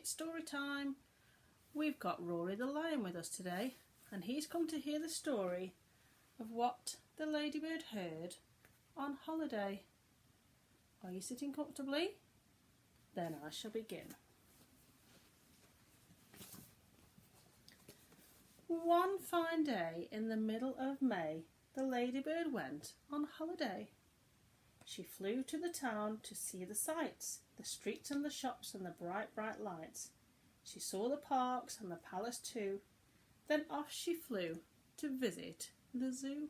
It's story time. We've got Rory the lion with us today, and he's come to hear the story of what the Ladybird heard on holiday. Are you sitting comfortably? Then I shall begin. One fine day in the middle of May, the Ladybird went on holiday. She flew to the town to see the sights, the streets and the shops and the bright, bright lights. She saw the parks and the palace too. Then off she flew to visit the zoo.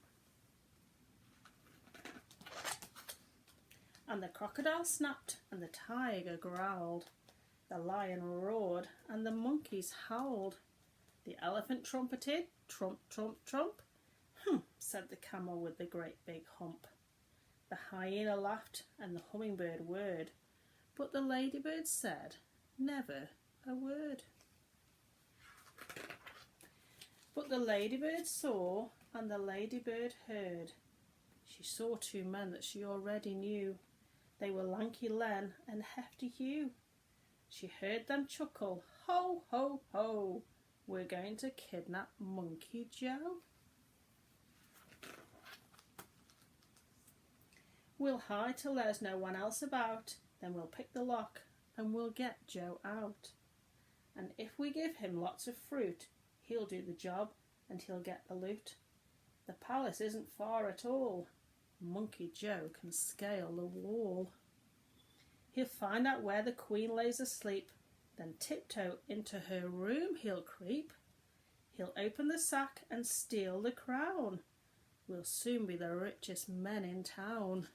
And the crocodile snapped and the tiger growled. The lion roared and the monkeys howled. The elephant trumpeted, trump, trump, trump. Said the camel with the great big hump. The hyena laughed and the hummingbird whirred, but the ladybird said never a word. But the ladybird saw and the ladybird heard. She saw two men that she already knew. They were Lanky Len and Hefty Hugh. She heard them chuckle, ho, ho, ho, we're going to kidnap Monkey Joe. We'll hide till there's no one else about, then we'll pick the lock and we'll get Joe out. And if we give him lots of fruit, he'll do the job and he'll get the loot. The palace isn't far at all. Monkey Joe can scale the wall. He'll find out where the queen lays asleep, then tiptoe into her room he'll creep. He'll open the sack and steal the crown. We'll soon be the richest men in town.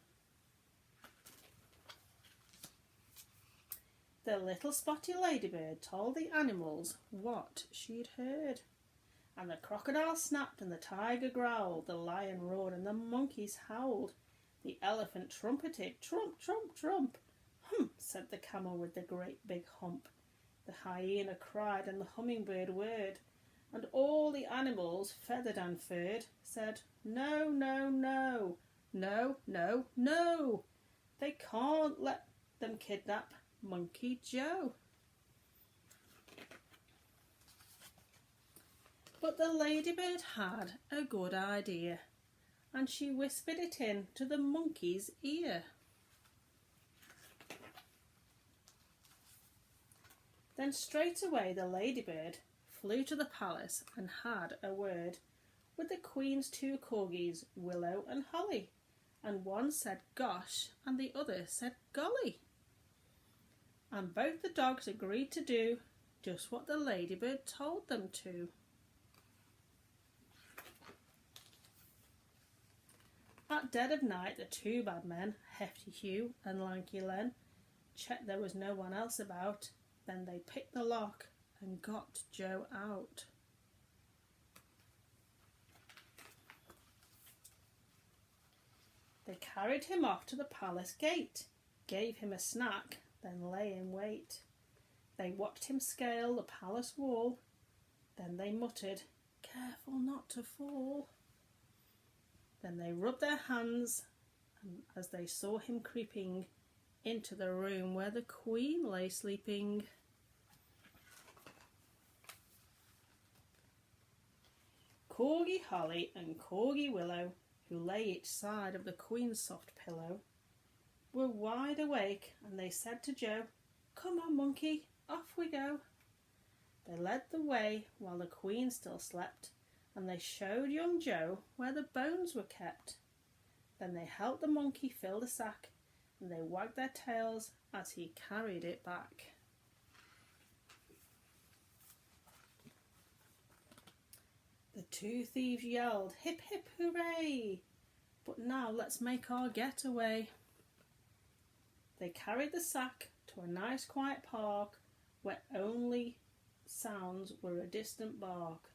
The little spotty ladybird told the animals what she'd heard. And the crocodile snapped and the tiger growled, the lion roared and the monkeys howled. The elephant trumpeted, trump, trump, trump. Said the camel with the great big hump. The hyena cried and the hummingbird whirred. And all the animals, feathered and furred, said, no, no, no, no, no, no. They can't let them kidnap Monkey Joe. But the ladybird had a good idea, and she whispered it in to the monkey's ear. Then straight away the ladybird flew to the palace and had a word with the queen's two corgis, Willow and Holly, and one said gosh and the other said golly. And both the dogs agreed to do just what the ladybird told them to. At dead of night the two bad men, Hefty Hugh and Lanky Len, checked there was no one else about. Then they picked the lock and got Joe out. They carried him off to the palace gate, gave him a snack, then lay in wait. They watched him scale the palace wall, then they muttered, careful not to fall. Then they rubbed their hands as they saw him creeping into the room where the queen lay sleeping. Corgi Holly and Corgi Willow, who lay each side of the queen's soft pillow, were wide awake, and they said to Joe, come on, monkey, off we go. They led the way while the queen still slept, and they showed young Joe where the bones were kept. Then they helped the monkey fill the sack, and they wagged their tails as he carried it back. The two thieves yelled, hip hip hooray! But now let's make our getaway. They carried the sack to a nice quiet park where only sounds were a distant bark.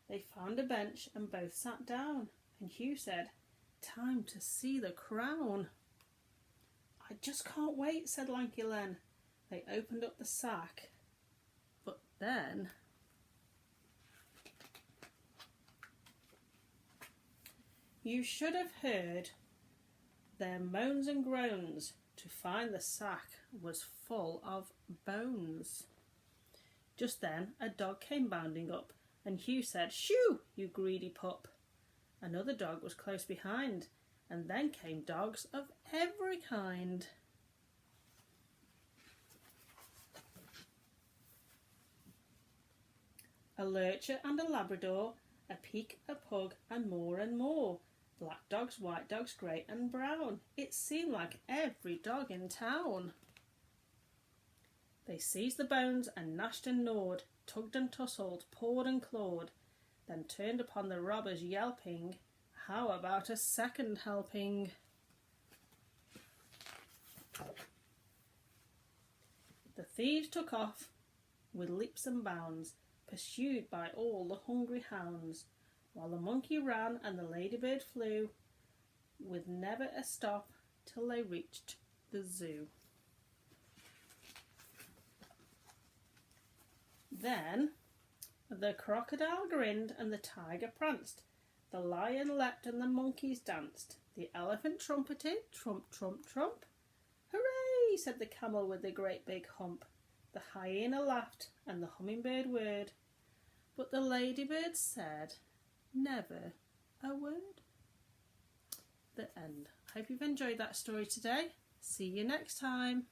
They found a bench and both sat down, and Hugh said, time to see the crown. I just can't wait, said Lanky Len. They opened up the sack, but then you should have heard their moans and groans to find the sack was full of bones. Just then a dog came bounding up, and Hugh said, "Shoo, you greedy pup." Another dog was close behind, and then came dogs of every kind. A lurcher and a Labrador, a peak, a pug, and more. Black dogs, white dogs, grey and brown. It seemed like every dog in town. They seized the bones and gnashed and gnawed, tugged and tussled, pawed and clawed, then turned upon the robbers yelping, "How about a second helping?" The thieves took off with leaps and bounds, pursued by all the hungry hounds, while the monkey ran and the ladybird flew, with never a stop till they reached the zoo. Then the crocodile grinned and the tiger pranced, the lion leapt and the monkeys danced, the elephant trumpeted, trump, trump, trump. "Hooray!" said the camel with the great big hump. The hyena laughed and the hummingbird whirred, but the ladybird said never a word. The end. Hope you've enjoyed that story today. See you next time.